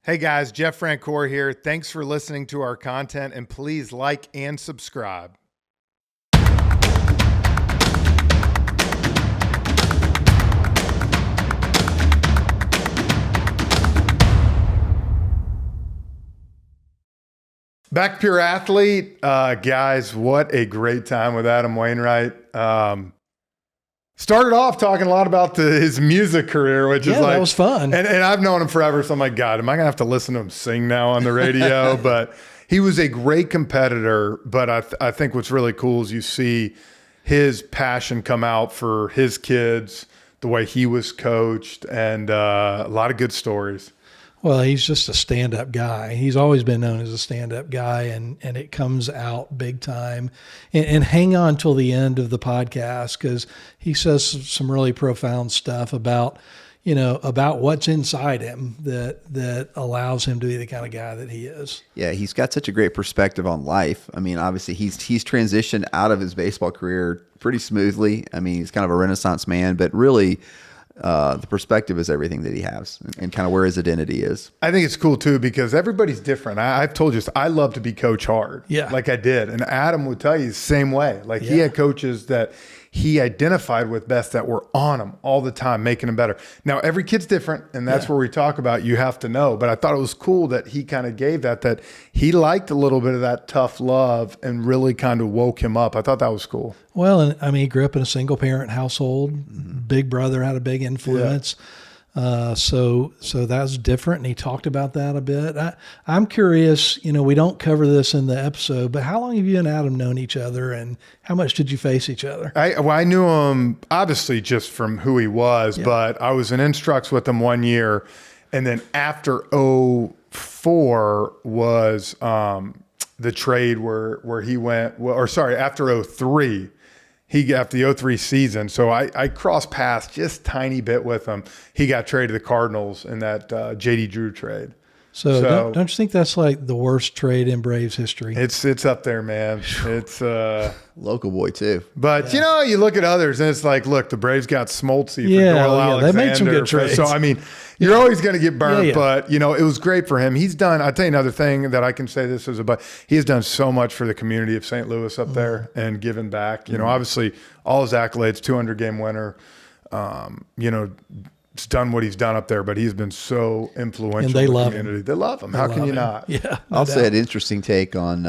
Hey guys, Jeff Francoeur here. Thanks for listening to our content, and please like and subscribe. Back Pure Athlete. Guys, what a great time with Adam Wainwright. Started off talking a lot about his music career, which is like, that was fun. And I've known him forever, so I'm like, God, am I gonna have to listen to him sing now on the radio? But he was a great competitor. But I think what's really cool is you see his passion come out for his kids, the way he was coached, and a lot of good stories. Well, he's just a stand-up guy. He's always been known as a stand-up guy, and it comes out big time. And hang on till the end of the podcast, because he says some really profound stuff about what's inside him that allows him to be the kind of guy that he is. Yeah, he's got such a great perspective on life. I mean, obviously he's transitioned out of his baseball career pretty smoothly. I mean, he's kind of a Renaissance man, but really the perspective is everything that he has and kind of where his identity is. I think it's cool too, because everybody's different. I've told you, I love to be coach hard. Yeah. Like I did. And Adam would tell you the same way. Like he had coaches that he identified with best that were on him all the time, making him better. Now, every kid's different, and that's where we talk about you have to know. But I thought it was cool that he kind of gave that he liked a little bit of that tough love and really kind of woke him up. I thought that was cool. Well, and I mean, he grew up in a single-parent household. Mm-hmm. Big brother had a big influence. Yeah. So that's different, and he talked about that a bit. I'm curious, we don't cover this in the episode, but how long have you and Adam known each other, and how much did you face each other? I knew him obviously just from who he was, but I was in instructs with him 1 year, and then after 2004 was the trade where he went, after 2003. After the 2003 season, so I crossed paths just tiny bit with him. He got traded to the Cardinals in that J.D. Drew trade. So don't you think that's like the worst trade in Braves history? It's up there, man. It's local boy too. But you look at others and it's like, look, the Braves got Smoltzy for Doyle Alexander. They made some good trades. So I mean, you're always going to get burnt, but it was great for him. He's done. I'll tell you another thing that I can say this is about. He has done so much for the community of St. Louis up there and given back. Obviously all his accolades, 200-game winner. He's done what he's done up there, but he's been so influential. And they in the love community. him. They love him. How can you not? Yeah. I'll say an interesting take on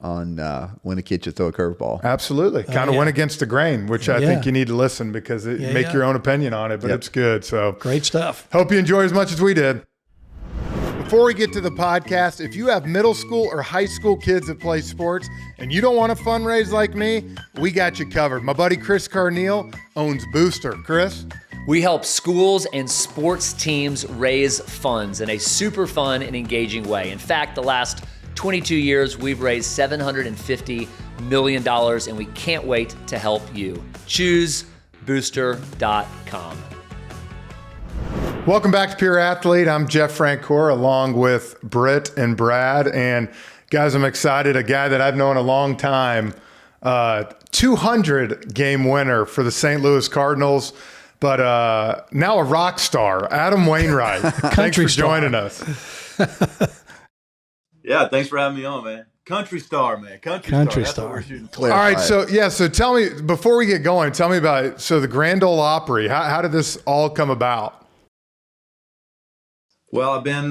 when a kid should throw a curveball. Absolutely. Kind of went against the grain, which I think you need to listen because make your own opinion on it, but it's good. So great stuff. Hope you enjoy as much as we did. Before we get to the podcast, if you have middle school or high school kids that play sports and you don't want to fundraise like me, we got you covered. My buddy Chris Carneal owns Booster. Chris? We help schools and sports teams raise funds in a super fun and engaging way. In fact, the last 22 years, we've raised $750 million, and we can't wait to help you. Choose booster.com. Welcome back to Pure Athlete. I'm Jeff Francoeur along with Britt and Brad. And guys, I'm excited. A guy that I've known a long time, 200-game winner for the St. Louis Cardinals. But now a rock star, Adam Wainwright. Thanks for joining us. Yeah, thanks for having me on, man. Country star, man. Country star. All right, so tell me, before we get going, tell me about it. So the Grand Ole Opry, how did this all come about? Well, I've been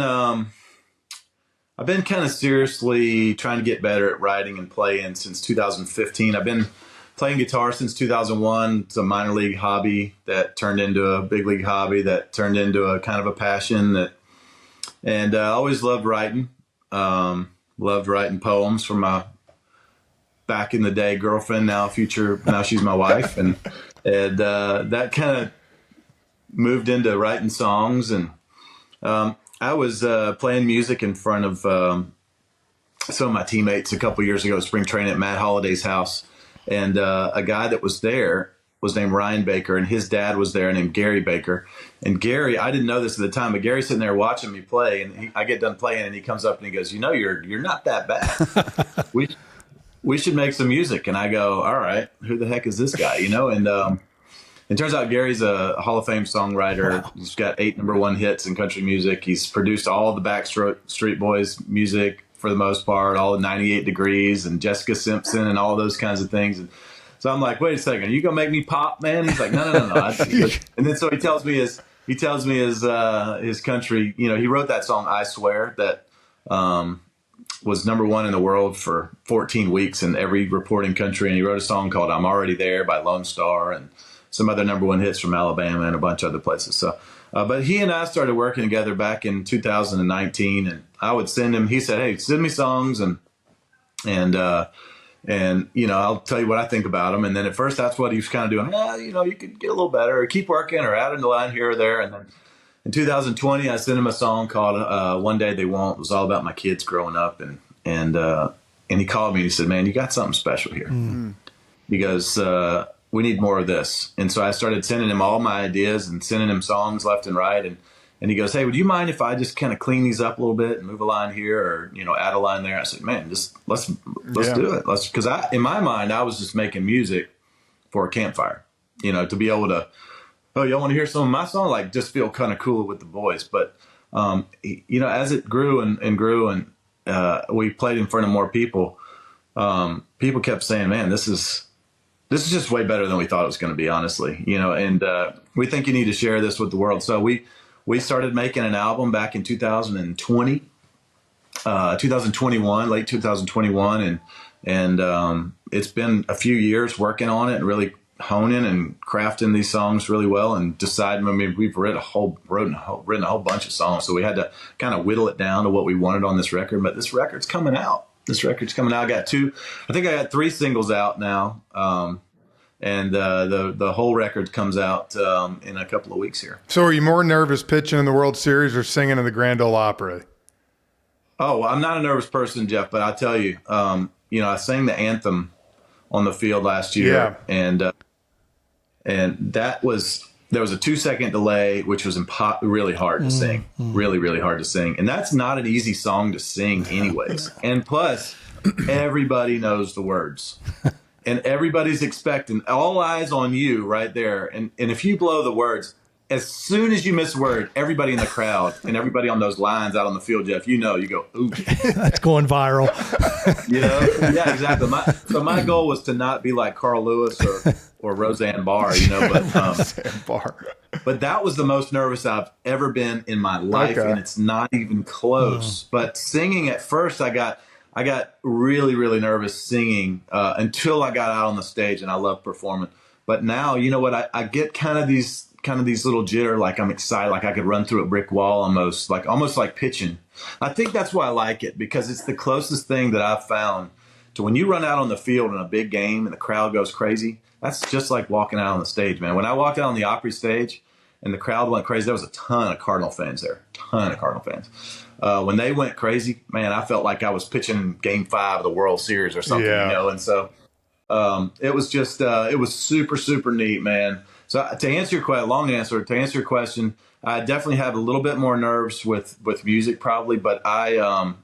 kind of seriously trying to get better at writing and playing since 2015. I've been playing guitar since 2001. It's a minor league hobby that turned into a big league hobby that turned into a kind of a passion. And I always loved writing. Loved writing poems for my back in the day girlfriend, now she's my wife. And that kind of moved into writing songs. And I was playing music in front of some of my teammates a couple years ago at spring training at Matt Holliday's house. And a guy that was there was named Ryan Baker, and his dad was there named Gary Baker. And Gary, I didn't know this at the time, but Gary's sitting there watching me play, and I get done playing, and he comes up and he goes, you're not that bad. we should make some music. And I go, all right, who the heck is this guy? And it turns out Gary's a Hall of Fame songwriter. Wow. He's got 8 #1 hits in country music. He's produced all the Backstreet Boys music for the most part, all the 98 Degrees and Jessica Simpson and all those kinds of things. And so I'm like, wait a second, are you gonna make me pop, man? He's like, no. And then so he tells me his country. You know, he wrote that song "I Swear" that was #1 in the world for 14 weeks in every reporting country. And he wrote a song called "I'm Already There" by Lone Star and some other #1 hits from Alabama and a bunch of other places. So, but he and I started working together back in 2019, and I would send him. He said, "Hey, send me songs and you know, I'll tell you what I think about them." And then at first, that's what he was kind of doing. You know, you could get a little better, or keep working, or add a line here or there. And then in 2020, I sent him a song called "One Day They Won't." It was all about my kids growing up, and he called me and he said, "Man, you got something special here." He goes, "We need more of this." And so I started sending him all my ideas and sending him songs left and right. And he goes, "Hey, would you mind if I just kind of clean these up a little bit and move a line here, or, you know, add a line there?" I said, "Man, just let's do it." Because in my mind, I was just making music for a campfire, you know, to be able to, oh, y'all want to hear some of my song? Like, just feel kind of cool with the boys. But, you know, as it grew and grew and we played in front of more people, people kept saying, "Man, this is just way better than we thought it was going to be," honestly, you know, and we think you need to share this with the world. So we started making an album back in 2021, late 2021. And it's been a few years working on it and really honing and crafting these songs really well and deciding. I mean, we've written a whole bunch of songs. So we had to kind of whittle it down to what we wanted on this record, but this record's coming out. I got 3 singles out now. And the whole record comes out in a couple of weeks here. So are you more nervous pitching in the World Series or singing in the Grand Ole Opry? Oh, well, I'm not a nervous person, Jeff, but I tell you, you know, I sang the anthem on the field last year, and there was a 2-second delay, which was really hard to sing, really hard to sing. And that's not an easy song to sing anyways. And plus, everybody knows the words. And everybody's expecting, all eyes on you right there. And if you blow the words, as soon as you miss a word, everybody in the crowd and everybody on those lines out on the field, Jeff, you go, ooh. That's going viral. You know? Yeah, exactly. My goal was to not be like Carl Lewis or Roseanne Barr, you know, but that was the most nervous I've ever been in my life. Okay. And it's not even close. But singing at first, I got really nervous singing until I got out on the stage, and I love performing. But now, you know what? I get kind of these little jitter, like I'm excited, like I could run through a brick wall almost like pitching. I think that's why I like it, because it's the closest thing that I've found to when you run out on the field in a big game and the crowd goes crazy. That's just like walking out on the stage, man. When I walked out on the Opry stage and the crowd went crazy, there was a ton of Cardinal fans there, when they went crazy, man, I felt like I was pitching Game 5 of the World Series or something, you know. And so it was just it was super neat, man. So to answer your question, I definitely have a little bit more nerves with music probably, but I've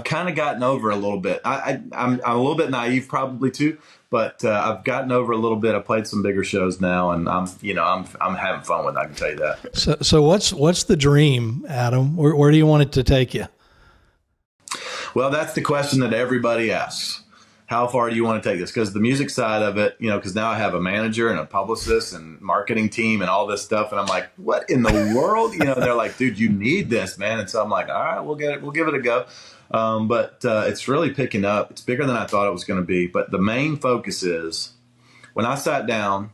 kind of gotten over a little bit. I'm a little bit naive probably too, but I've gotten over a little bit. I played some bigger shows now, and I'm having fun with it. I can tell you that. So what's the dream, Adam? Where do you want it to take you? Well, that's the question that everybody asks. How far do you want to take this? Because the music side of it, you know, because now I have a manager and a publicist and marketing team and all this stuff. And I'm like, what in the world? You know, they're like, dude, you need this, man. And so I'm like, all right, we'll give it a go. But it's really picking up. It's bigger than I thought it was going to be. But the main focus is when I sat down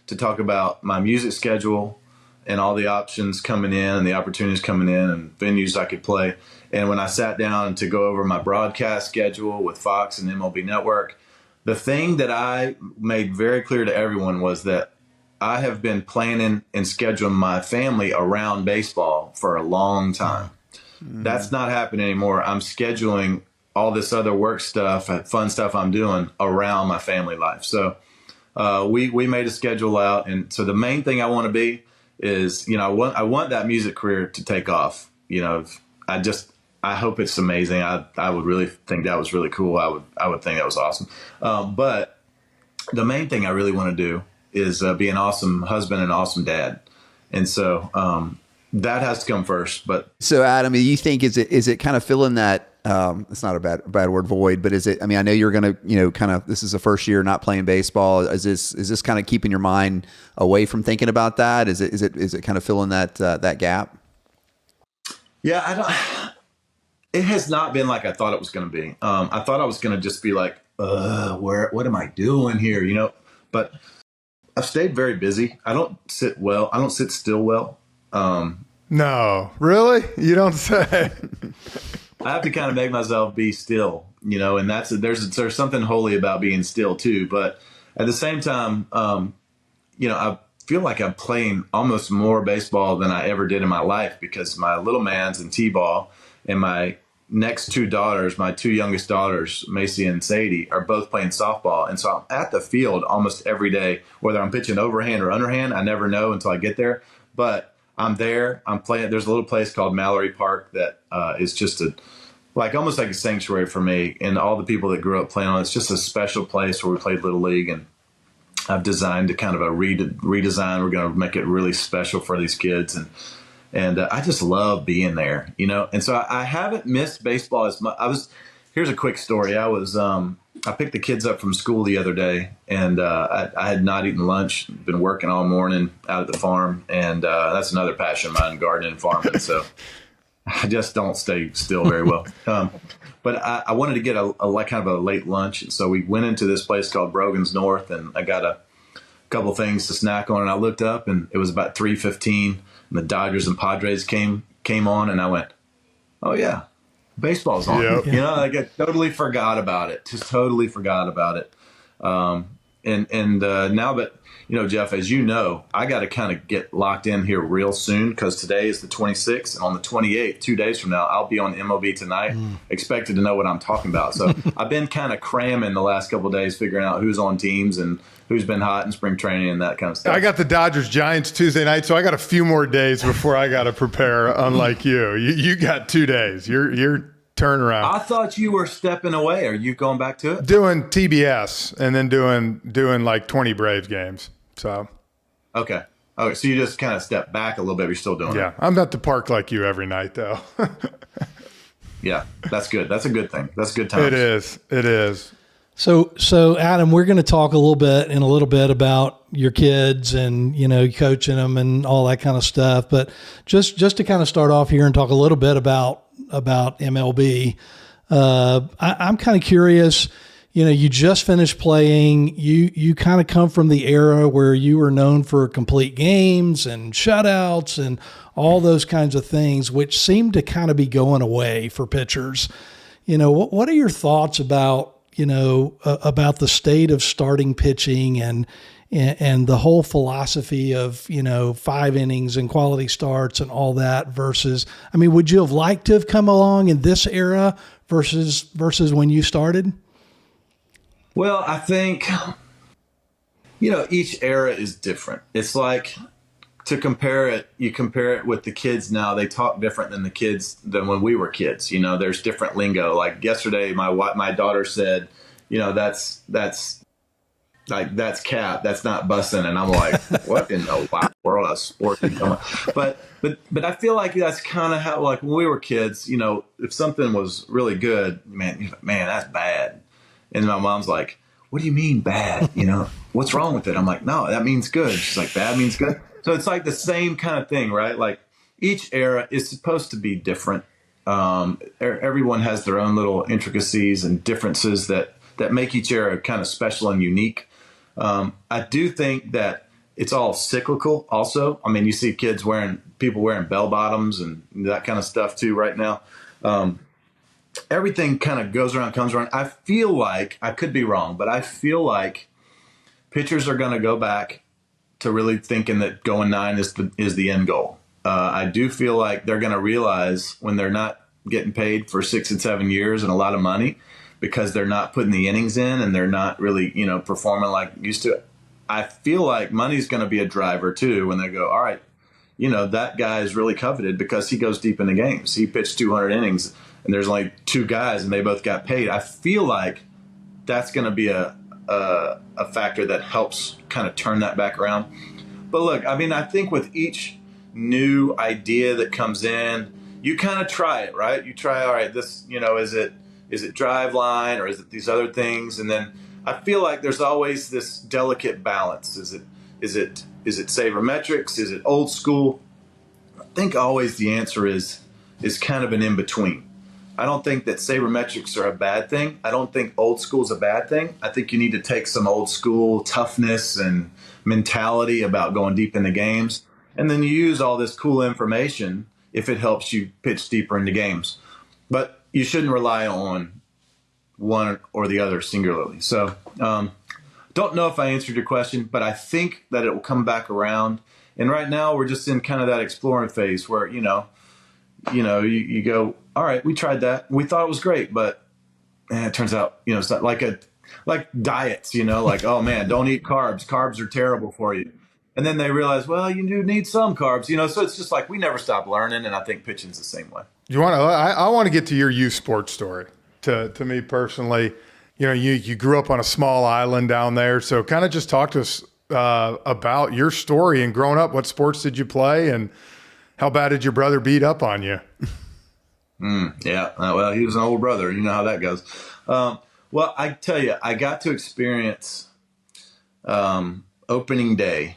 to talk about my music schedule and all the options coming in and the opportunities coming in and venues I could play. And when I sat down to go over my broadcast schedule with Fox and MLB Network, the thing that I made very clear to everyone was that I have been planning and scheduling my family around baseball for a long time. Mm-hmm. That's not happening anymore. I'm scheduling all this other work stuff, fun stuff I'm doing around my family life. So we made a schedule out. And so the main thing I want to be is, you know, I want that music career to take off. You know, I hope it's amazing. I would really think that was really cool. I would think that was awesome. But the main thing I really want to do is be an awesome husband and awesome dad. And so that has to come first. But so Adam, do you think is it kind of filling that? It's not a bad word, void, but is it? I mean, I know you're going to kind of, this is the first year not playing baseball. Is this kind of keeping your mind away from thinking about that? Is it kind of filling that gap? Yeah, it has not been like I thought it was going to be. I thought I was going to just be like, what am I doing here? But I've stayed very busy. I don't sit still well. No, really? You don't say. I have to kind of make myself be still, and there's something holy about being still too. But at the same time, I feel like I'm playing almost more baseball than I ever did in my life, because my little man's in T-ball, and my next two daughters, my two youngest daughters, Macy and Sadie, are both playing softball. And so I'm at the field almost every day, whether I'm pitching overhand or underhand. I never know until I get there, but I'm there. I'm playing. There's a little place called Mallory Park that is just almost like a sanctuary for me and all the people that grew up playing on it. It's just a special place where we played Little League, and I've designed a kind of a redesign. We're going to make it really special for these kids. And I just love being there, And so I haven't missed baseball as much. Here's a quick story. I picked the kids up from school the other day, and I had not eaten lunch, been working all morning out at the farm. And that's another passion of mine, gardening and farming. So I just don't stay still very well. But I wanted to get a kind of a late lunch. And so we went into this place called Brogan's North, and I got a couple things to snack on. And I looked up, and it was about 3:15. And the Dodgers and Padres came on, and I went, oh, yeah, baseball's on. Yep. I totally forgot about it. Just totally forgot about it. Now, but, Jeff, as you know, I got to kind of get locked in here real soon, because today is the 26th. And on the 28th, 2 days from now, I'll be on MLB Tonight, expected to know what I'm talking about. So I've been kind of cramming the last couple of days, figuring out who's on teams and who's been hot in spring training and that kind of stuff. I got the Dodgers Giants Tuesday night, so I got a few more days before I got to prepare. Unlike you, you got 2 days. You're turnaround. I thought you were stepping away. Are you going back to it? Doing TBS and then doing like 20 Braves games. So okay. So you just kind of step back a little bit. But you're still doing it. Yeah, I'm at the park like you every night, though. Yeah, that's good. That's a good thing. That's good times. It is. So Adam, we're going to talk a little bit about your kids and, coaching them and all that kind of stuff. But just to kind of start off here and talk a little bit about MLB, I'm kind of curious, you just finished playing, you kind of come from the era where you were known for complete games and shutouts and all those kinds of things, which seem to kind of be going away for pitchers. What are your thoughts about about the state of starting pitching and the whole philosophy of, 5 innings and quality starts and all that versus, would you have liked to have come along in this era versus when you started? Well, I think, each era is different. It's like, to compare it, you compare it with the kids now, they talk different than when we were kids. There's different lingo. Like yesterday, my daughter said, that's cap, that's not bussing. And I'm like, what in the wide world of sport? But I feel like that's kind of how, like when we were kids, if something was really good, man, that's bad. And my mom's like, what do you mean bad? What's wrong with it? I'm like, no, that means good. She's like, bad means good. So it's like the same kind of thing, right? Like each era is supposed to be different. Everyone has their own little intricacies and differences that make each era kind of special and unique. I do think that it's all cyclical also. You see people wearing bell bottoms and that kind of stuff too right now. Everything kind of goes around, comes around. I feel like, I could be wrong, but I feel like pitchers are going to go back to really thinking that going 9 is the end goal. I do feel like they're going to realize when they're not getting paid for 6 and 7 years and a lot of money because they're not putting the innings in and they're not really, performing like used to. I feel like money's going to be a driver too when they go, all right, that guy is really coveted because he goes deep in the games. He pitched 200 innings and there's only 2 guys and they both got paid. I feel like that's going to be a a factor that helps kind of turn that back around. But look, I mean, I think with each new idea that comes in, you kind of try it, right? You try, all right, this, is it drive line or is it these other things? And then I feel like there's always this delicate balance. Is it sabermetrics? Is it old school? I think always the answer is kind of an in between. I don't think that sabermetrics are a bad thing. I don't think old school is a bad thing. I think you need to take some old school toughness and mentality about going deep into games, and then you use all this cool information if it helps you pitch deeper into games. But you shouldn't rely on one or the other singularly. So don't know if I answered your question, but I think that it will come back around. And right now we're just in kind of that exploring phase where, you go, all right, we tried that. We thought it was great, but it turns out, it's not like diets, like, oh man, don't eat carbs. Carbs are terrible for you. And then they realize, well, you do need some carbs, so it's just like we never stop learning. And I think pitching's the same way. I want to get to your youth sports story. To me personally, you grew up on a small island down there. So kind of just talk to us about your story and growing up. What sports did you play and how bad did your brother beat up on you? Yeah. Well, he was an older brother. You know how that goes. Well, I tell you, I got to experience opening day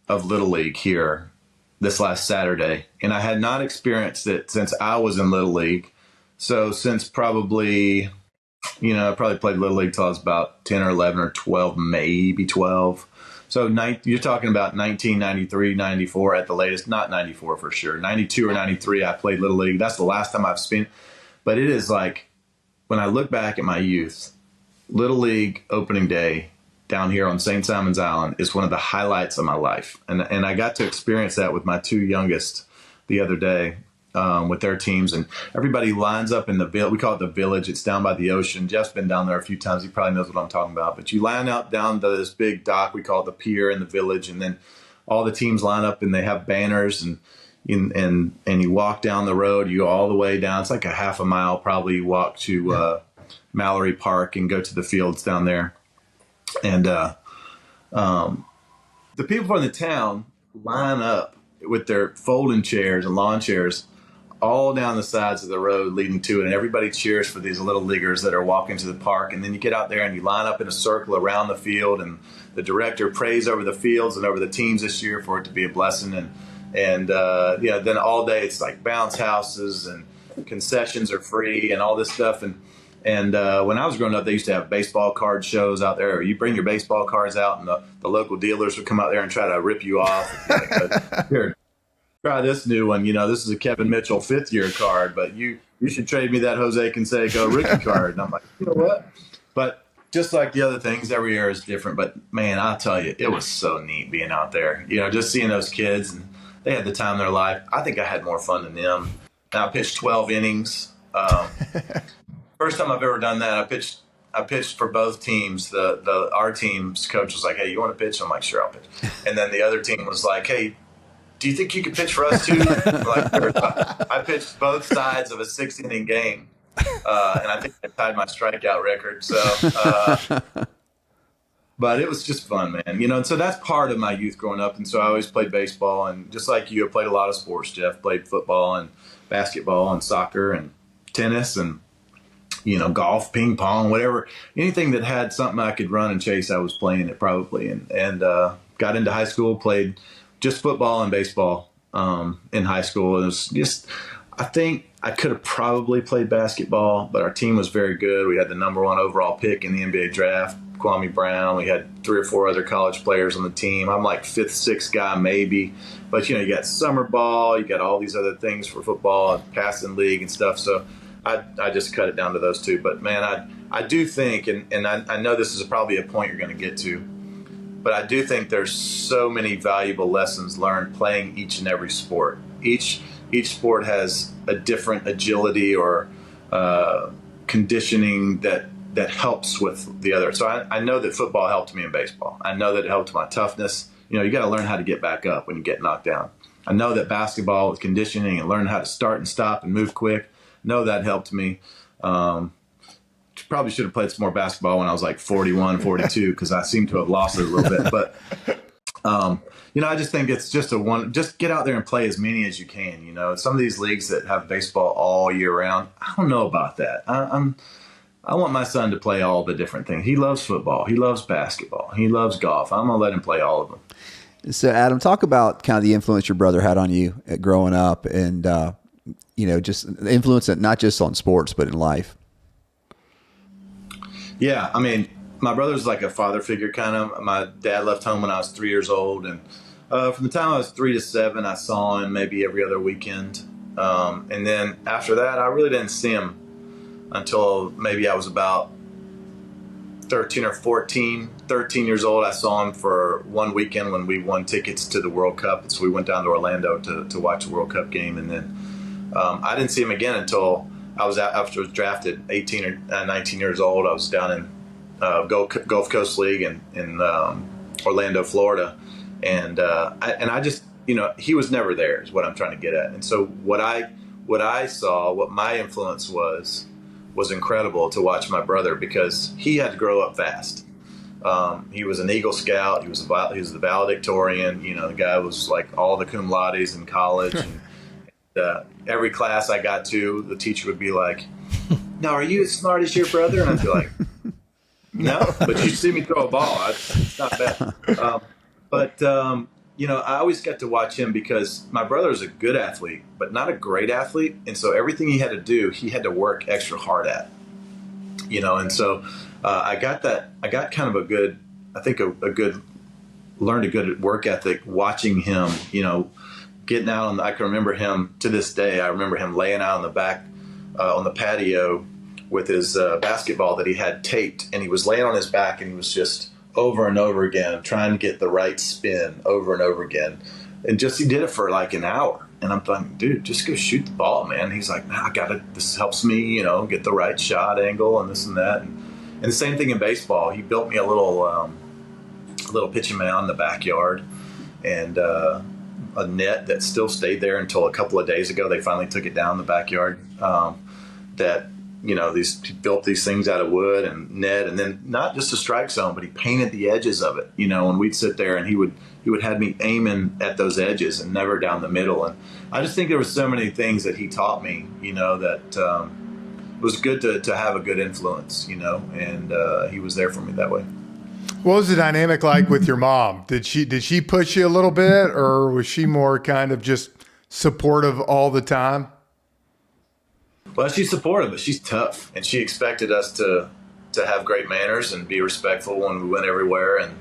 of Little League here this last Saturday, and I had not experienced it since I was in Little League. So since probably, I probably played Little League till I was about 10 or 11 or 12, maybe 12. So you're talking about 1993, 94 at the latest, not 94 for sure. 92 or 93, I played Little League. That's the last time I've spent. But it is like, when I look back at my youth, Little League opening day down here on St. Simon's Island is one of the highlights of my life. And I got to experience that with my two youngest the other day with their teams. And everybody lines up in the village. We call it the village. It's down by the ocean. Jeff's been down there a few times. He probably knows what I'm talking about. But you line up down to this big dock. We call it the pier in the village. And then all the teams line up and they have banners and you walk down the road. You go all the way down. It's like a half a mile probably. You walk to Mallory Park and go to the fields down there. And the people from the town line up with their folding chairs and lawn chairs all down the sides of the road leading to it. And everybody cheers for these little leaguers that are walking to the park. And then you get out there and you line up in a circle around the field. And the director prays over the fields and over the teams this year for it to be a blessing. And then all day it's like bounce houses and concessions are free and all this stuff. And when I was growing up, they used to have baseball card shows out there. You bring your baseball cards out, and the local dealers would come out there and try to rip you off. Like, here, try this new one. This is a Kevin Mitchell 5th-year card, but you should trade me that Jose Canseco rookie card. And I'm like, you know what? But just like the other things, every year is different. But, man, I'll tell you, it was so neat being out there. Just seeing those kids, and they had the time of their life. I think I had more fun than them. And I pitched 12 innings. First time I've ever done that, I pitched for both teams. Our team's coach was like, "Hey, you want to pitch?" I'm like, "Sure, I'll pitch." And then the other team was like, "Hey, do you think you could pitch for us too?" I pitched both sides of a 6-inning game, and I think I tied my strikeout record. So, but it was just fun, man. And so that's part of my youth growing up. And so I always played baseball, and just like you, I played a lot of sports. Jeff played football and basketball and soccer and tennis and golf, ping pong, whatever, anything that had something I could run and chase, I was playing it probably. And got into high school, played just football and baseball in high school. It was just, I think I could have probably played basketball, but our team was very good. We had the number 1 overall pick in the NBA draft, Kwame Brown. We had 3 or 4 other college players on the team. I'm like 5th, 6th guy maybe. But, you got summer ball, you got all these other things for football and passing league and stuff. So I just cut it down to those 2. But, man, I do think, and I know this is probably a point you're going to get to, but I do think there's so many valuable lessons learned playing each and every sport. Each sport has a different agility or conditioning that helps with the other. So I know that football helped me in baseball. I know that it helped my toughness. You got to learn how to get back up when you get knocked down. I know that basketball with conditioning and learn how to start and stop and move quick. No, that helped me. probably should have played some more basketball when I was like 41, 42, because I seem to have lost it a little bit. But, I just think it's just just get out there and play as many as you can. Some of these leagues that have baseball all year round, I don't know about that. I want my son to play all the different things. He loves football. He loves basketball. He loves golf. I'm going to let him play all of them. So, Adam, talk about kind of the influence your brother had on you growing up and, just the influence that not just on sports, but in life. Yeah, I mean, my brother's like a father figure kind of. My dad left home when I was 3 years old. And from the time I was 3 to 7, I saw him maybe every other weekend. And then after that, I really didn't see him until maybe I was about 13 or 14, 13 years old. I saw him for one weekend when we won tickets to the World Cup. So we went down to Orlando to watch the World Cup game. And then I didn't see him again until after I was drafted, 18 or 19 years old. I was down in Gulf Coast League in Orlando, Florida. And I just, he was never there is what I'm trying to get at. And so what I saw, what my influence was incredible to watch my brother, because he had to grow up fast. He was an Eagle Scout. He was the valedictorian. The guy was like all the cum laudes in college. And every class I got to, the teacher would be like, "Now, are you as smart as your brother?" And I'd be like, "No, but you see me throw a ball. It's not bad." I always got to watch him because my brother is a good athlete, but not a great athlete. And so everything he had to do, he had to work extra hard at, and so I got kind of learned a good work ethic watching him, getting out I can remember him to this day. I remember him laying out on the back, on the patio with his basketball that he had taped, and he was laying on his back and he was just over and over again, trying to get the right spin over and over again. And he did it for like an hour. And I'm thinking, dude, just go shoot the ball, man. And he's like, nah, this helps me, get the right shot angle and this and that. And the same thing in baseball. He built me a little pitching mound in the backyard and a net that still stayed there until a couple of days ago. They finally took it down in the backyard. He built these things out of wood and net, and then not just a strike zone, but he painted the edges of it, and we'd sit there and he would have me aiming at those edges and never down the middle. And I just think there were so many things that he taught me, that was good to have a good influence, and he was there for me that way. What was the dynamic like with your mom? Did she push you a little bit, or was she more kind of just supportive all the time? Well, she's supportive, but she's tough, and she expected us to have great manners and be respectful when we went everywhere. And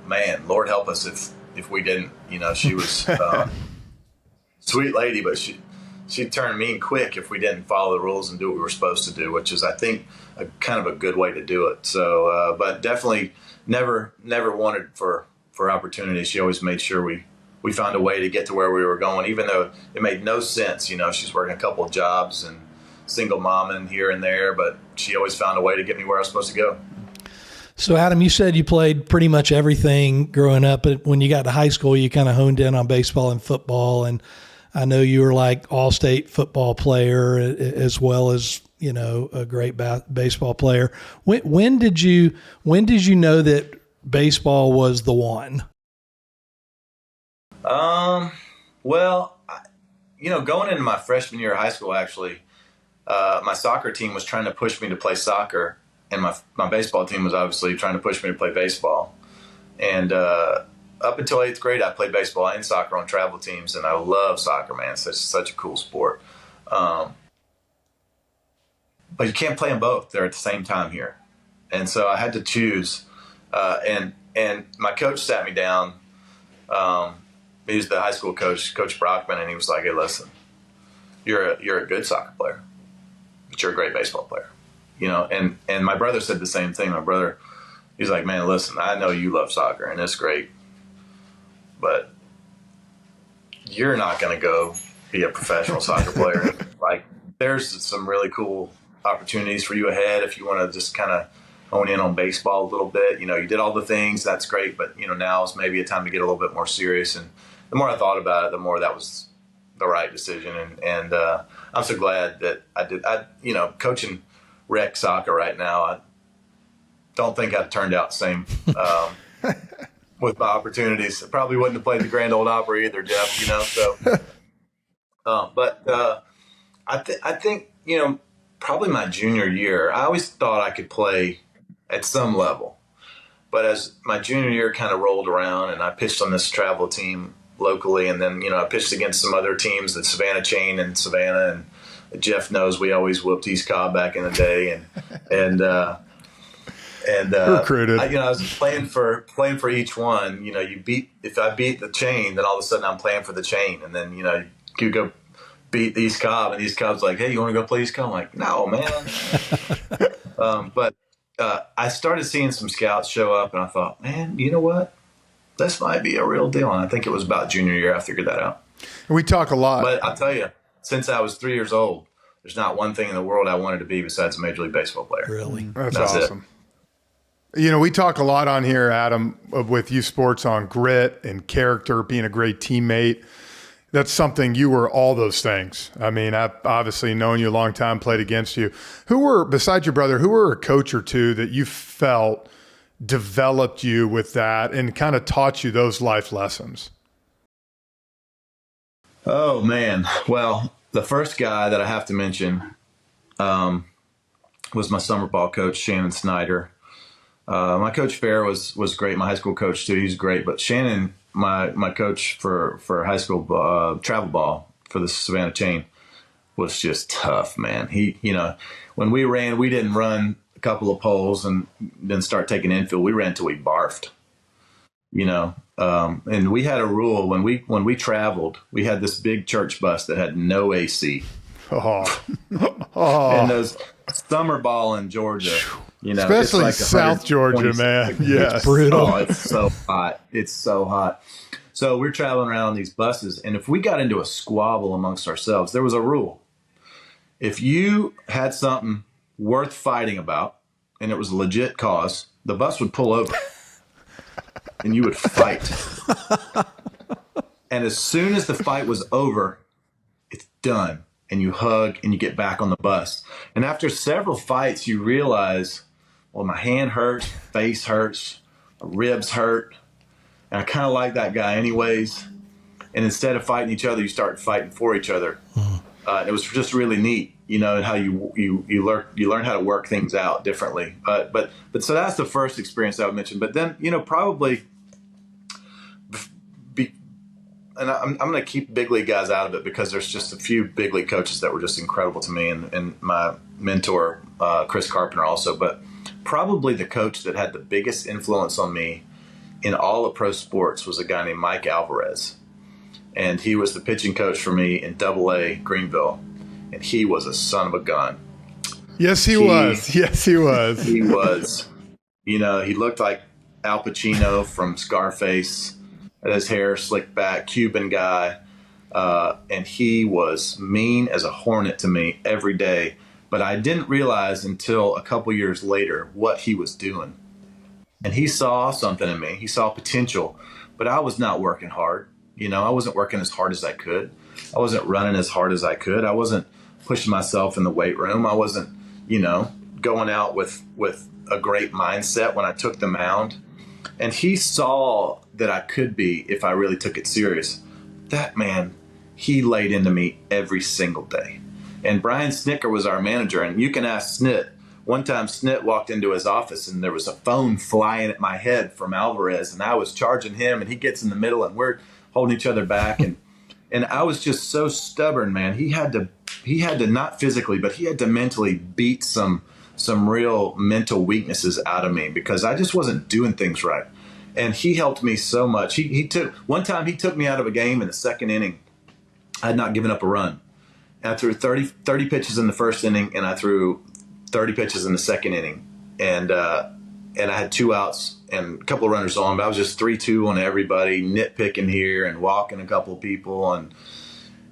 man, Lord help us if we didn't. She was sweet lady, but she'd turn mean quick if we didn't follow the rules and do what we were supposed to do, which is, I think, a kind of a good way to do it. So, but definitely never wanted for opportunities. She always made sure we found a way to get to where we were going, even though it made no sense. She's working a couple of jobs and single mom in here and there, but she always found a way to get me where I was supposed to go. So, Adam, you said you played pretty much everything growing up, but when you got to high school, you kind of honed in on baseball and football. And I know you were like all-state football player as well as, a great baseball player. When did you know that baseball was the one? Well, going into my freshman year of high school, actually, my soccer team was trying to push me to play soccer, and my baseball team was obviously trying to push me to play baseball. And up until 8th grade, I played baseball and soccer on travel teams, and I love soccer, man. It's such a cool sport. But you can't play them both. They're at the same time here. And so I had to choose. And my coach sat me down. He was the high school coach, Coach Brockman, and he was like, "Hey, listen, you're a good soccer player, but you're a great baseball player." And my brother said the same thing. My brother, he's like, "Man, listen, I know you love soccer, and it's great, but you're not going to go be a professional soccer player. Like, there's some really cool opportunities for you ahead if you want to just kind of hone in on baseball a little bit. You did all the things, that's great, but now is maybe a time to get a little bit more serious." And the more I thought about it, the more that was the right decision. And I'm so glad that I did. Coaching rec soccer right now, I don't think I'd turned out the same with my opportunities. I probably wouldn't have played the Grand Ole Opry either, Jeff, you know. So, I think, you know, probably my junior year, I always thought I could play at some level. But as my junior year kind of rolled around and I pitched on this travel team locally, and then, you know, I pitched against some other teams, the Savannah chain in Savannah, and Jeff knows we always whooped East Cobb back in the day, and recruited. I was playing for each one. You know, if I beat the chain, then all of a sudden I'm playing for the chain, and then, you know, you go beat East Cobb, and East Cobb's like, hey, you want to go play East Cobb? I'm like, no, man. But I started seeing some scouts show up, and I thought, man, you know what? This might be a real deal. And I think it was about junior year I figured that out. And we talk a lot. But I'll tell you, since I was 3 years old, there's not one thing in the world I wanted to be besides a Major League Baseball player. Really? That's awesome. You know, we talk a lot on here, Adam, with youth sports on grit and character, being a great teammate. That's something you were all those things. I mean, I've obviously known you a long time, played against you. Who were, besides your brother, who were a coach or two that you felt developed you with that and kind of taught you those life lessons? Oh, man. Well, the first guy that I have to mention was my summer ball coach, Shannon Snyder. My coach Fair was great. My high school coach too, he's great. But Shannon, my coach for high school travel ball for the Savannah chain, was just tough, man. He, you know, when we ran, we didn't run a couple of poles and then start taking infield. We ran till we barfed, you know. And we had a rule when we traveled, we had this big church bus that had no AC. And those summer ball in Georgia, you know, especially like South Georgia, man. Yes. It's brutal. Oh, it's so hot. It's so hot. So we're traveling around on these buses, and if we got into a squabble amongst ourselves, there was a rule. If you had something worth fighting about and it was a legit cause, the bus would pull over and you would fight. And as soon as the fight was over, it's done. And you hug and you get back on the bus. And after several fights, you realize, well, my hand hurts, face hurts, my ribs hurt. And I kind of like that guy anyways. And instead of fighting each other, you start fighting for each other. It was just really neat, you know, how you learn how to work things out differently. But so that's the first experience I would mention. But then, you know, probably, and I'm going to keep big league guys out of it because there's just a few big league coaches that were just incredible to me, and my mentor, Chris Carpenter, also. But probably the coach that had the biggest influence on me in all of pro sports was a guy named Mike Alvarez. And he was the pitching coach for me in Double-A Greenville. And he was a son of a gun. Yes, he was. Yes, he was. He was. You know, he looked like Al Pacino from Scarface. Had his hair slicked back, Cuban guy. And he was mean as a hornet to me every day. But I didn't realize until a couple years later what he was doing. And he saw something in me. He saw potential. But I was not working hard. You know, I wasn't working as hard as I could. I wasn't running as hard as I could. I wasn't pushing myself in the weight room. I wasn't, you know, going out with a great mindset when I took the mound. And he saw that I could be if I really took it serious. That man, he laid into me every single day. And Brian Snicker was our manager. And you can ask Snit. One time Snit walked into his office and there was a phone flying at my head from Alvarez. And I was charging him and he gets in the middle and we're holding each other back. And I was just so stubborn, man. He had to not physically, but he had to mentally beat some real mental weaknesses out of me because I just wasn't doing things right. And he helped me so much. One time he took me out of a game in the second inning. I had not given up a run. And I threw 30 pitches in the first inning, and I threw 30 pitches in the second inning. And I had 2 outs and a couple of runners on, but I was just 3-2 on everybody, nitpicking here and walking a couple of people and,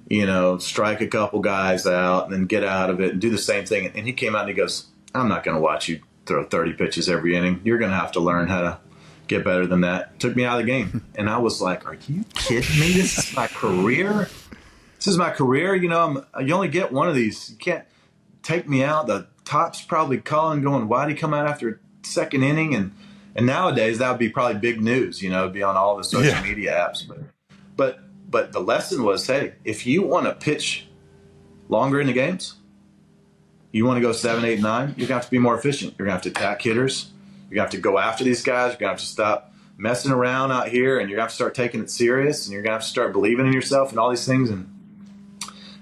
you know, strike a couple guys out and then get out of it and do the same thing. And he came out and he goes, I'm not going to watch you throw 30 pitches every inning. You're going to have to learn how to get better than that. Took me out of the game. And I was like, are you kidding me? This is my career. This is my career. You know, you only get one of these. You can't take me out. The top's probably calling, going, why'd he come out after second inning? And nowadays that would be probably big news, it'd be on all the social media apps. But the lesson was, hey, if you want to pitch longer in the games, you want to go 7, 8, 9, you're going to have to be more efficient. You're going to have to attack hitters. You're going to have to go after these guys. You're going to have to stop messing around out here, and you're going to have to start taking it serious, and you're going to have to start believing in yourself and all these things.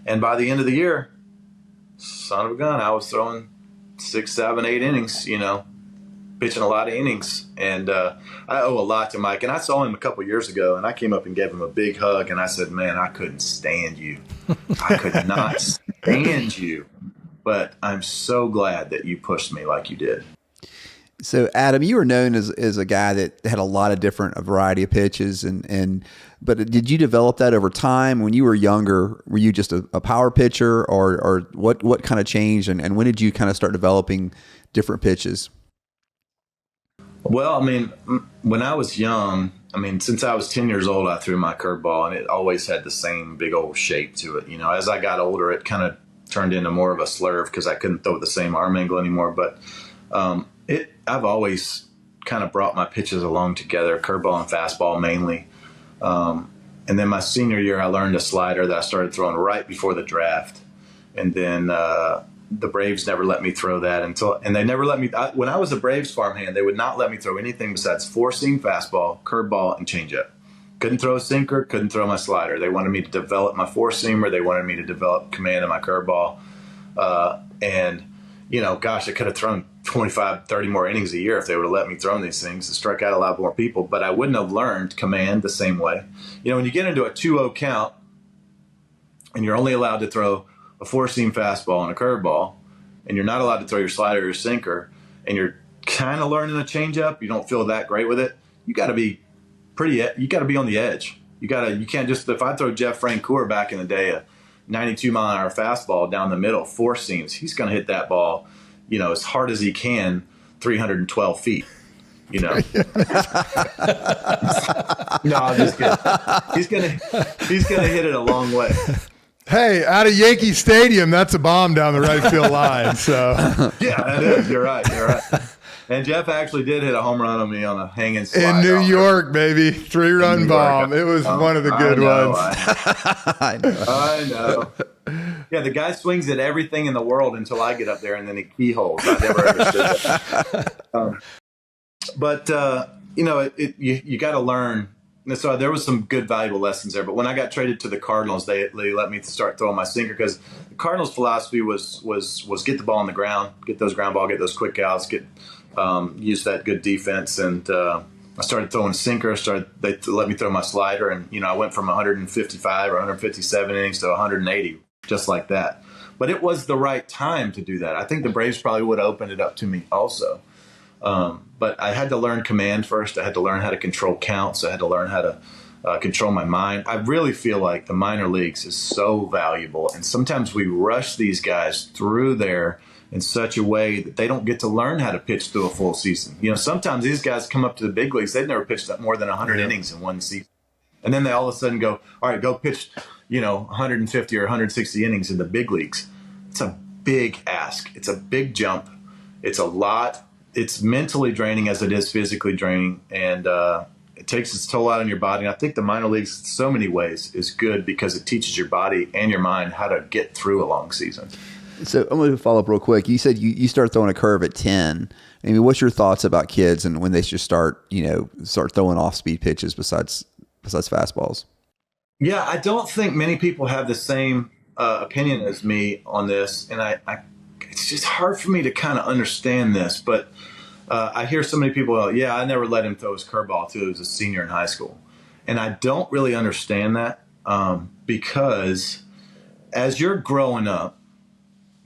And by the end of the year, son of a gun, I was throwing 6, 7, 8 innings, pitching a lot of innings. And I owe a lot to Mike. And I saw him a couple years ago, and I came up and gave him a big hug, and I said, man, I couldn't stand you. I could not stand you. But I'm so glad that you pushed me like you did. So, Adam, you were known as a guy that had a lot of different, a variety of pitches, but did you develop that over time? When you were younger, were you just a power pitcher, or what kind of changed, and when did you kind of start developing different pitches? Well, when I was young, since I was 10 years old, I threw my curveball, and it always had the same big old shape to it. As I got older, it kind of turned into more of a slurve because I couldn't throw the same arm angle anymore. But I've always kind of brought my pitches along together, curveball and fastball mainly. And then my senior year, I learned a slider that I started throwing right before the draft. And then the Braves never let me throw that and they never let me. When I was a Braves farmhand, they would not let me throw anything besides four-seam fastball, curveball, and changeup. Couldn't throw a sinker, couldn't throw my slider. They wanted me to develop my four-seamer. They wanted me to develop command of my curveball. I could have thrown 25, 30 more innings a year if they would have let me throw these things and strike out a lot more people. But I wouldn't have learned command the same way. When you get into a 2-0 count and you're only allowed to throw a four-seam fastball and a curveball, and you're not allowed to throw your slider or your sinker, and you're kind of learning a changeup, you don't feel that great with it, you got to be on the edge. You can't just, if I throw Jeff Francoeur back in the day, a 92-mile-an-hour fastball down the middle, four seams, he's going to hit that ball, as hard as he can, 312 feet. No, I'm just kidding. He's gonna hit it a long way. Hey, out of Yankee Stadium, that's a bomb down the right field line. So yeah, that is. You're right. And Jeff actually did hit a home run on me on a hanging slide. In New York, baby. 3-run bomb. It was one of the good ones. I know. Yeah, the guy swings at everything in the world until I get up there, and then he keyholes. I never understood that. You got to learn. So there was some good, valuable lessons there. But when I got traded to the Cardinals, they let me start throwing my sinker, because the Cardinals' philosophy was get the ball on the ground, get those ground ball, get those quick outs, use that good defense. And I started throwing a sinker. They let me throw my slider, and I went from 155 or 157 innings to 180, just like that. But it was the right time to do that. I think the Braves probably would have opened it up to me also. But I had to learn command first. I had to learn how to control counts. I had to learn how to control my mind. I really feel like the minor leagues is so valuable. And sometimes we rush these guys through there in such a way that they don't get to learn how to pitch through a full season. Sometimes these guys come up to the big leagues. They've never pitched more than 100 innings in one season. And then they all of a sudden go, all right, go pitch, 150 or 160 innings in the big leagues. It's a big ask. It's a big jump. It's a lot. It's mentally draining as it is physically draining, and it takes its toll out on your body. And I think the minor leagues, in so many ways, is good because it teaches your body and your mind how to get through a long season. So I'm going to follow up real quick. You said you start throwing a curve at 10. What's your thoughts about kids and when they should start throwing off-speed pitches besides fastballs? Yeah, I don't think many people have the same opinion as me on this, and it's just hard for me to kind of understand this, but I hear so many people, I never let him throw his curveball till he was a senior in high school. And I don't really understand that because as you're growing up,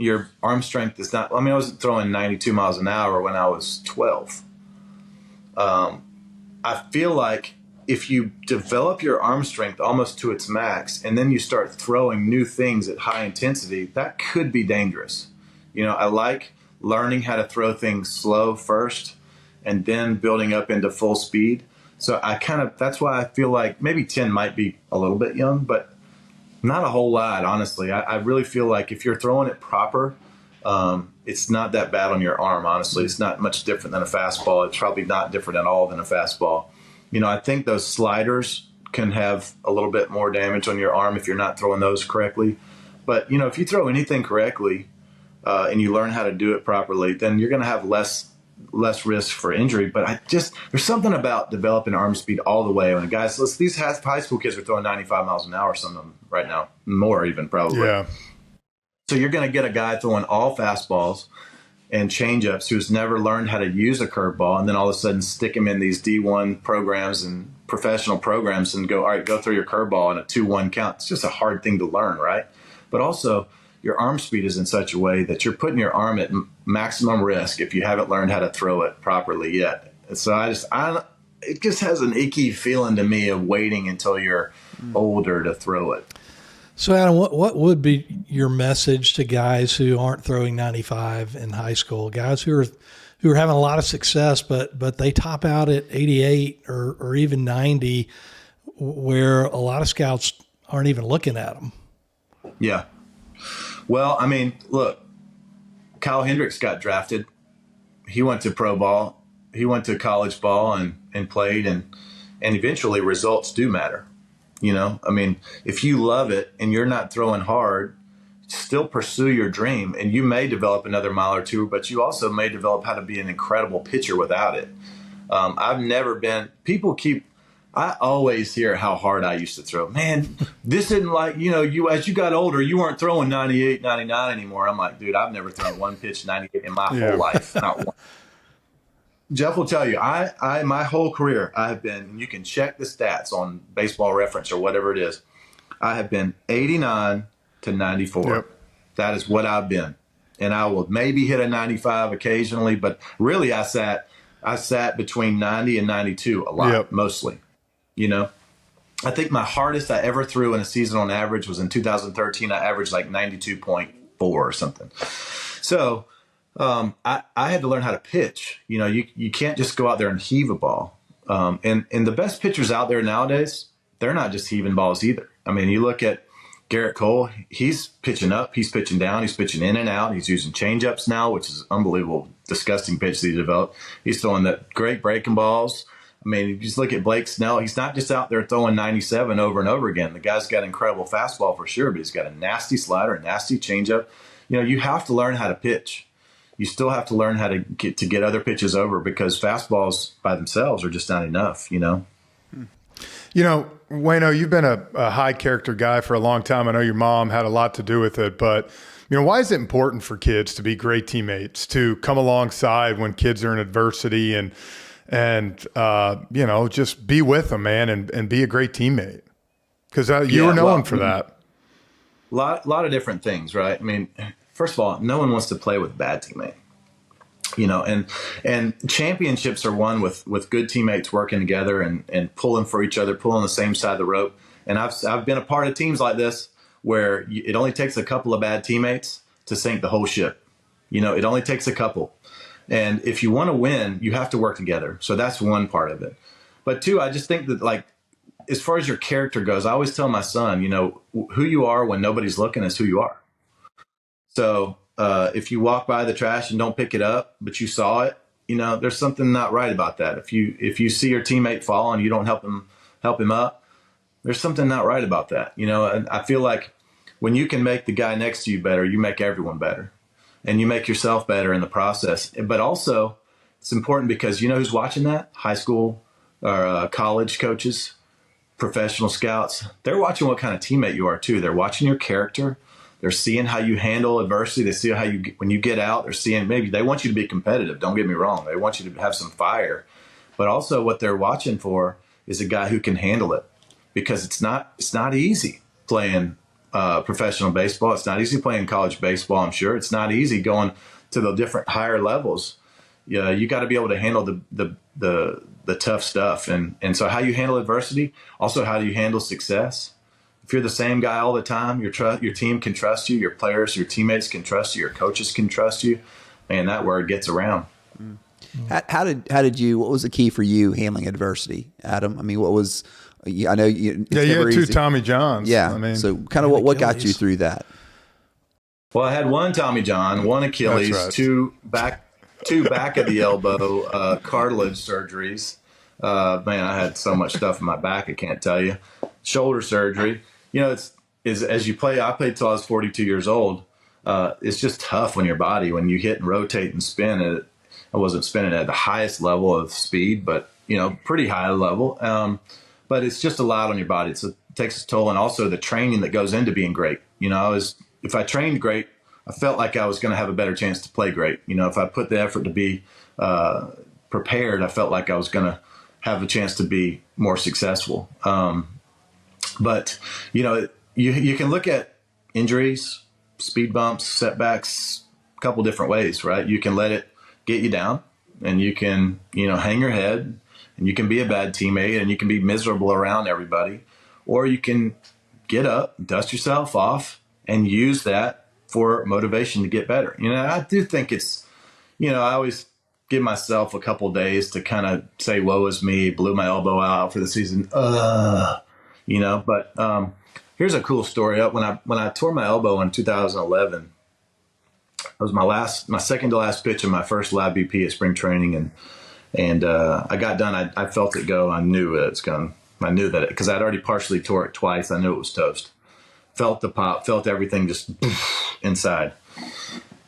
your arm strength is not, I wasn't throwing 92 miles an hour when I was 12. I feel like if you develop your arm strength almost to its max and then you start throwing new things at high intensity, that could be dangerous. I like learning how to throw things slow first and then building up into full speed. So that's why I feel like maybe 10 might be a little bit young, but not a whole lot, honestly. I really feel like if you're throwing it proper it's not that bad on your arm, honestly. It's not much different than a fastball. It's probably not different at all than a fastball. I think those sliders can have a little bit more damage on your arm if you're not throwing those correctly. But, if you throw anything correctly and you learn how to do it properly, then you're going to have less risk for injury. But there's something about developing arm speed all the way. When these high school kids are throwing 95 miles an hour, some of them right now, more even probably. Yeah. So you're going to get a guy throwing all fastballs and changeups who's never learned how to use a curveball, and then all of a sudden stick him in these D1 programs and professional programs and go, all right, go through your curveball in a 2-1 count. It's just a hard thing to learn, right? But also, your arm speed is in such a way that you're putting your arm at maximum risk if you haven't learned how to throw it properly yet. And so it just has an icky feeling to me of waiting until you're older to throw it. So, Adam, what would be your message to guys who aren't throwing 95 in high school, guys who are having a lot of success, but they top out at 88 or even 90, where a lot of scouts aren't even looking at them? Yeah. Well, I mean, look, Kyle Hendricks got drafted. He went to pro ball. He went to college ball and played, and eventually results do matter. I mean, if you love it and you're not throwing hard, still pursue your dream, and you may develop another mile or two, but you also may develop how to be an incredible pitcher without it. I've never been – I always hear how hard I used to throw. Man, this isn't like, as you got older, you weren't throwing 98, 99 anymore. I'm like, dude, I've never thrown one pitch 98 in my whole life. Not one. Jeff will tell you, I my whole career, I have been, and you can check the stats on Baseball Reference or whatever it is, I have been 89 to 94. Yep. That is what I've been. And I will maybe hit a 95 occasionally, but really I sat between 90 and 92 a lot, mostly. I think my hardest I ever threw in a season on average was in 2013. I averaged like 92.4 or something. So I had to learn how to pitch. You can't just go out there and heave a ball. And the best pitchers out there nowadays, they're not just heaving balls either. I mean, you look at Garrett Cole, he's pitching up, he's pitching down, he's pitching in and out. He's using changeups now, which is unbelievable, disgusting pitch that he developed. He's throwing the great breaking balls. I mean, you just look at Blake Snell. He's not just out there throwing 97 over and over again. The guy's got an incredible fastball for sure, but he's got a nasty slider, a nasty changeup. You have to learn how to pitch. You still have to learn how to get other pitches over, because fastballs by themselves are just not enough, Wayno, you've been a high character guy for a long time. I know your mom had a lot to do with it, but why is it important for kids to be great teammates, to come alongside when kids are in adversity and just be with them, man, and be a great teammate? Because you were known for that. A lot of different things, right? I mean, first of all, no one wants to play with a bad teammate, and championships are won with good teammates working together and pulling for each other, pulling the same side of the rope. And I've been a part of teams like this where it only takes a couple of bad teammates to sink the whole ship. It only takes a couple. And if you want to win, you have to work together. So that's one part of it. But two, I just think that, like, as far as your character goes, I always tell my son, who you are when nobody's looking is who you are. So if you walk by the trash and don't pick it up, but you saw it, there's something not right about that. If you see your teammate fall and you don't help him up, there's something not right about that. And I feel like when you can make the guy next to you better, you make everyone better. And you make yourself better in the process. But also, it's important because who's watching that? High school or college coaches, professional scouts. They're watching what kind of teammate you are too. They're watching your character. They're seeing how you handle adversity. They see how when you get out, they're seeing, maybe they want you to be competitive. Don't get me wrong. They want you to have some fire. But also what they're watching for is a guy who can handle it, because it's not easy playing professional baseball. It's not easy playing college baseball, I'm sure. It's not easy going to the different higher levels. You got to be able to handle the tough stuff. And so how you handle adversity, also how do you handle success? If you're the same guy all the time, your team can trust you, your players, your teammates can trust you, your coaches can trust you, man, that word gets around. How did you, what was the key for you handling adversity, Adam? I mean, what was, I know you, you had two Tommy Johns. Yeah. So kind of what got you through that? Well, I had one Tommy John, one Achilles, That's right. two back of the elbow cartilage surgeries. Man, I had so much stuff in my back, I can't tell you. Shoulder surgery. You know, is as you play. I played till I was 42 years old. It's just tough on your body when you hit and rotate and spin. I wasn't spinning at the highest level of speed, but pretty high level. But it's just a lot on your body. It takes a toll, and also the training that goes into being great. If I trained great, I felt like I was going to have a better chance to play great. If I put the effort to be prepared, I felt like I was going to have a chance to be more successful. But you can look at injuries, speed bumps, setbacks, a couple different ways, right? You can let it get you down, and you can, hang your head, and you can be a bad teammate, and you can be miserable around everybody, or you can get up, dust yourself off, and use that for motivation to get better. I do think it's, I always give myself a couple days to kind of say, woe is me, blew my elbow out for the season. But here's a cool story. When I tore my elbow in 2011, it was my second to last pitch of my first live BP at spring training. And I got done. I felt it go. I knew it's gone. I knew that because I'd already partially tore it twice. I knew it was toast. Felt the pop, felt everything just inside.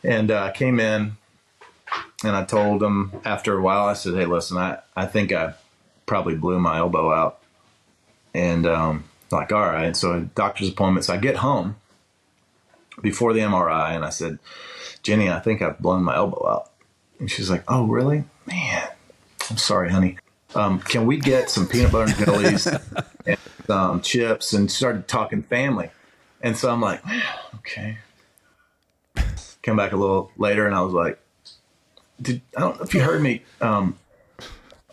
And I came in and I told them after a while, I said, hey, listen, I think I probably blew my elbow out. And like, all right. So doctor's appointment. So I get home before the MRI and I said, Jenny, I think I've blown my elbow out. And she's like, oh, really? Man, I'm sorry, honey. Can we get some peanut butter and jellies and some chips? And started talking family. And so I'm like, okay. Came back a little later and I was like, I don't know if you heard me. I'm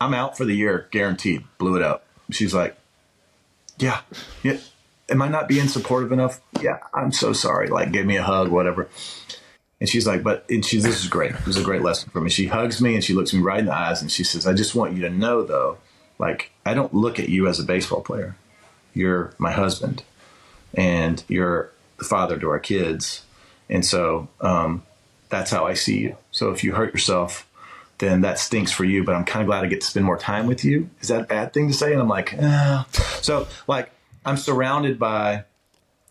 out for the year, guaranteed. Blew it up. She's like, yeah. Am I not being supportive enough? Yeah, I'm so sorry. Like, gave me a hug, whatever. And she's like, this is great. It was a great lesson for me. She hugs me and she looks me right in the eyes and she says, I just want you to know, though, like, I don't look at you as a baseball player. You're my husband and you're the father to our kids. And so that's how I see you. So if you hurt yourself, then that stinks for you, but I'm kind of glad I get to spend more time with you. Is that a bad thing to say? And I'm like, So, like, I'm surrounded by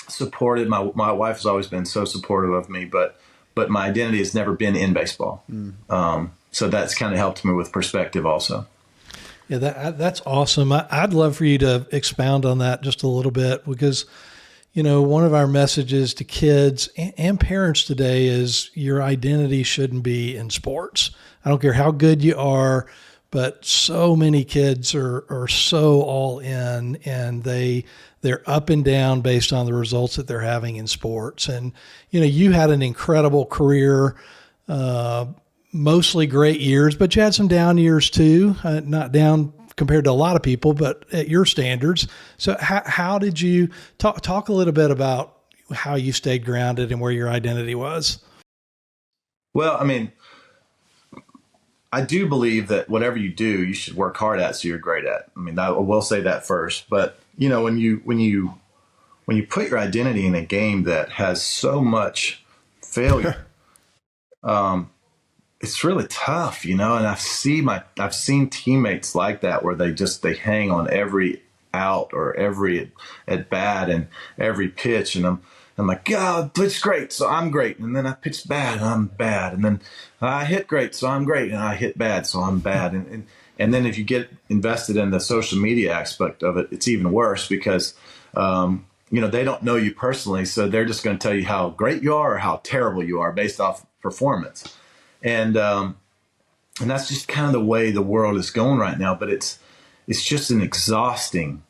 supported. My wife has always been so supportive of me, but my identity has never been in baseball. So that's kind of helped me with perspective also. Yeah, that's awesome. I'd love for you to expound on that just a little bit because, one of our messages to kids and parents today is your identity shouldn't be in sports. I don't care how good you are, but so many kids are so all in and they're up and down based on the results that they're having in sports. And, you had an incredible career, mostly great years, but you had some down years too, not down compared to a lot of people, but at your standards. So how did you talk a little bit about how you stayed grounded and where your identity was? Well, I mean, I do believe that whatever you do, you should work hard at so you're great at. I mean, I will say that first, but when you put your identity in a game that has so much failure, it's really tough, and I've seen teammates like that where they hang on every out or every at bat and every pitch, and I'm like, God, I pitched great, so I'm great, and then I pitched bad, and I'm bad, and then I hit great, so I'm great, and I hit bad, so I'm bad, and then if you get invested in the social media aspect of it, it's even worse because they don't know you personally, so they're just going to tell you how great you are or how terrible you are based off performance. And that's just kind of the way the world is going right now. But it's just an exhausting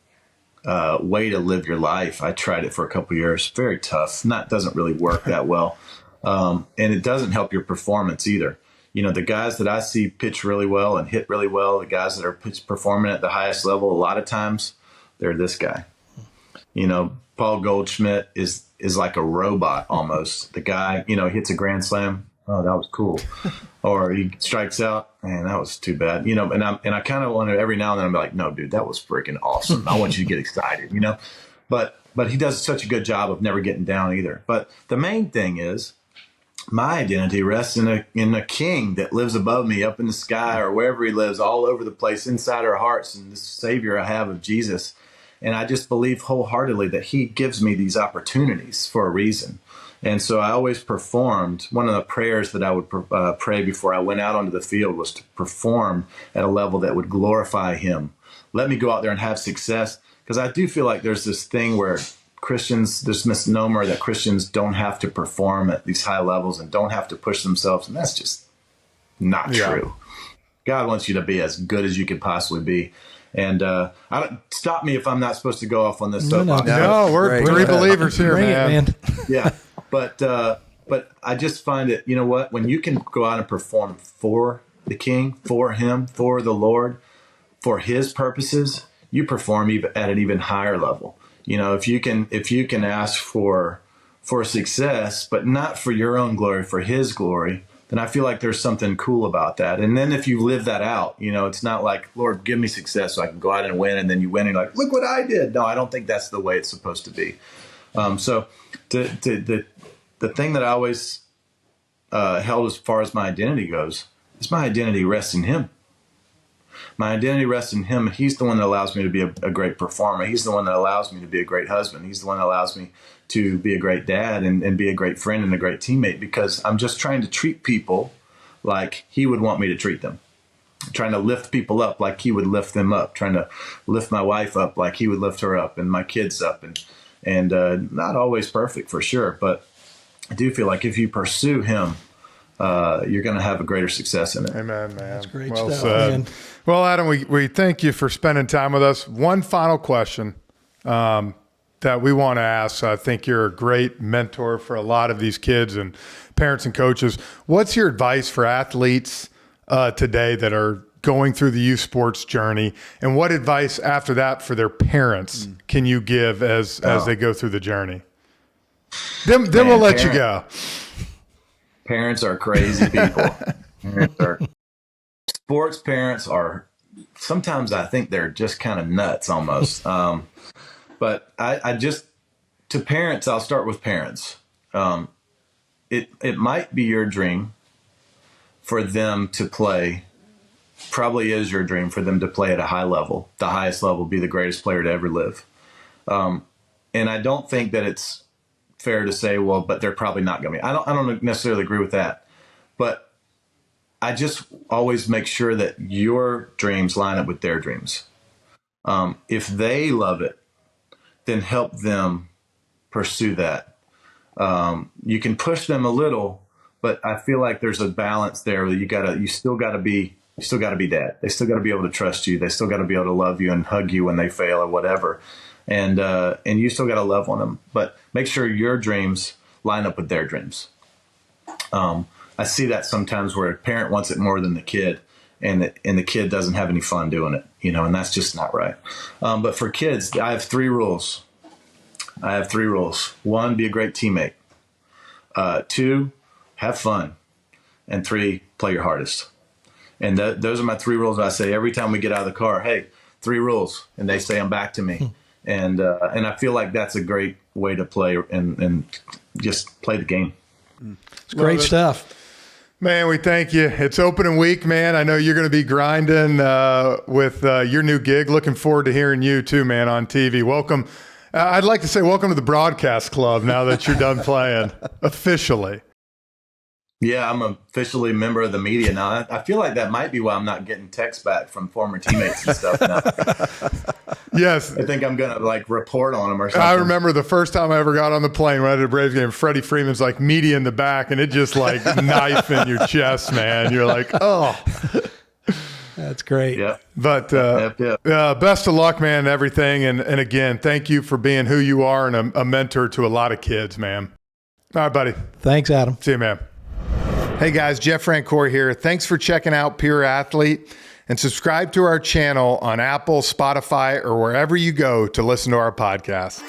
way to live your life. I tried it for a couple of years. Very tough. Doesn't really work that well. And it doesn't help your performance either. The guys that I see pitch really well and hit really well, the guys that are performing at the highest level, a lot of times they're this guy. Paul Goldschmidt is like a robot almost. The guy, hits a grand slam. Oh, that was cool. Or he strikes out. Man, that was too bad. And I kind of want to every now and then I'm like, no, dude, that was freaking awesome. I want you to get excited, But he does such a good job of never getting down either. But the main thing is my identity rests in a king that lives above me, up in the sky or wherever he lives, all over the place, inside our hearts, and this Savior I have of Jesus. And I just believe wholeheartedly that he gives me these opportunities for a reason. And so I always performed. One of the prayers that I would pray before I went out onto the field was to perform at a level that would glorify him. Let me go out there and have success, because I do feel like there's this thing where Christians, this misnomer that Christians don't have to perform at these high levels and don't have to push themselves. And that's just not true. God wants you to be as good as you could possibly be. And stop me if I'm not supposed to go off on this soapbox. No, we're three believers here, man. Yeah. But I just find it, you know what, when you can go out and perform for the King, for him, for the Lord, for his purposes, you perform even at an even higher level. You know, if you can ask for success, but not for your own glory, for his glory, then I feel like there's something cool about that. And then if you live that out, you know, it's not like, Lord, give me success so I can go out and win, and then you win and you're like, look what I did. No, I don't think that's the way it's supposed to be. So the thing that I always held as far as my identity goes is my identity rests in him. My identity rests in him. He's the one that allows me to be a great performer. He's the one that allows me to be a great husband. He's the one that allows me to be a great dad and be a great friend and a great teammate, because I'm just trying to treat people like he would want me to treat them. I'm trying to lift people up like he would lift them up. Trying to lift my wife up like he would lift her up, and my kids up. And not always perfect, for sure, but I do feel like if you pursue him, you're going to have a greater success in it. Amen, man. That's great well stuff, said. man. Well, Adam, we thank you for spending time with us. One final question that we want to ask. I think you're a great mentor for a lot of these kids and parents and coaches. What's your advice for athletes today that are going through the youth sports journey? And what advice after that for their parents can you give as they go through the journey? Then we'll let you go. Parents are crazy people. Sports parents are, sometimes I think they're just kind of nuts almost. But I just, to parents, I'll start with parents. It might be your dream for them to play, probably is your dream for them to play at a high level, the highest level, be the greatest player to ever live. And I don't think that it's fair to say, well, but they're probably not going to be. I don't necessarily agree with that, but I just always make sure that your dreams line up with their dreams. If they love it, then help them pursue that. You can push them a little, but I feel like there's a balance there that you still got to be dad. They still got to be able to trust you. They still got to be able to love you and hug you when they fail or whatever. And you still got to love on them, but make sure your dreams line up with their dreams. I see that sometimes where a parent wants it more than the kid, and the kid doesn't have any fun doing it, and that's just not right. But for kids, I have 3 rules. 1, be a great teammate. 2, have fun. And 3, play your hardest. And those are my 3 rules. I say every time we get out of the car, hey, 3 rules. And they say them back to me. And I feel like that's a great way to play and just play the game. It's great stuff. Man, we thank you. It's opening week, man. I know you're going to be grinding with your new gig. Looking forward to hearing you too, man, on TV. Welcome. I'd like to say welcome to the broadcast club now that you're done playing officially. Yeah, I'm officially a member of the media now. I feel like that might be why I'm not getting texts back from former teammates and stuff now. Yes. I think I'm going to report on them or something. I remember the first time I ever got on the plane when I did a Braves game, Freddie Freeman's like media in the back, and it just knife in your chest, man. You're like, oh. That's great. Yeah. But best of luck, man, everything. And again, thank you for being who you are and a mentor to a lot of kids, man. All right, buddy. Thanks, Adam. See you, man. Hey guys, Jeff Francoeur here. Thanks for checking out Pure Athlete, and subscribe to our channel on Apple, Spotify, or wherever you go to listen to our podcast.